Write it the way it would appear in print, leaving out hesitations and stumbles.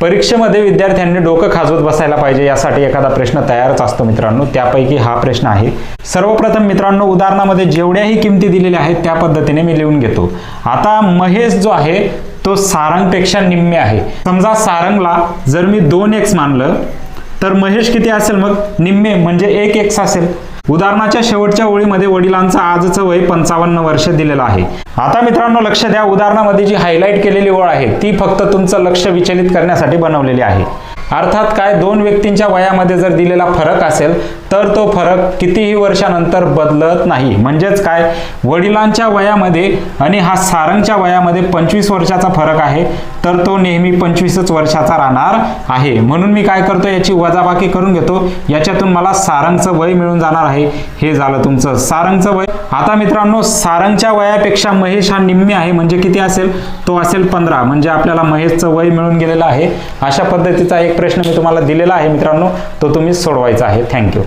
परीक्षेमध्ये विद्यार्थ्यांनी डोकं खाजवत बसायला पाहिजे यासाठी एखादा प्रश्न तयारच असतो मित्रांनो, त्यापैकी हा प्रश्न आहे। सर्वप्रथम मित्रांनो, उदाहरणामध्ये जेवढ्याही किमती दिलेल्या आहेत त्या पद्धतीने मी लिहून घेतो। आता महेश जो आहे तो सारंगपेक्षा निम्मे आहे। समजा सारंगला जर मी 2x मानलं तर महेश किती असेल, मग निम्मे म्हणजे 1x असेल। उदाहरणाच्या शेवटच्या ओळीमध्ये वडिलांचं आजचं वय 55 वर्ष दिलेलं आहे। आता मित्रांनो लक्ष द्या, उदाहरणामध्ये जी हायलाइट केलेली ओळ आहे ती फक्त तुमचं लक्ष विचलित करण्यासाठी बनवलेली आहे। अर्थात काय, दोन व्यक्तींच्या वयामध्ये जर दिलेला फरक असेल तर तो फरक कितीही वर्षानंतर बदलत नाही। म्हणजेच काय, वडिलांच्या वयामध्ये आणि हा सारंगच्या वयामध्ये 25 वर्षाचा फरक आहे तर तो नेहमी 25च वर्षाचा राहणार आहे। म्हणून मी काय करतो, याची वजाबाकी करून घेतो, याच्यातून मला सारंगचं वय मिळून जाणार आहे। हे झालं तुमचं सारंगचं वय। आता मित्रांनो, सारंगच्या वयापेक्षा महेश हा निम्मे आहे म्हणजे किती असेल, तो असेल 15, म्हणजे आपल्याला महेशचं वय मिळून गेलेलं आहे। अशा पद्धतीचा एक प्रश्न मी तुम्हाला दिलेला आहे मित्रांनो, तो तुम्ही सोडवायचा आहे। थँक्यू।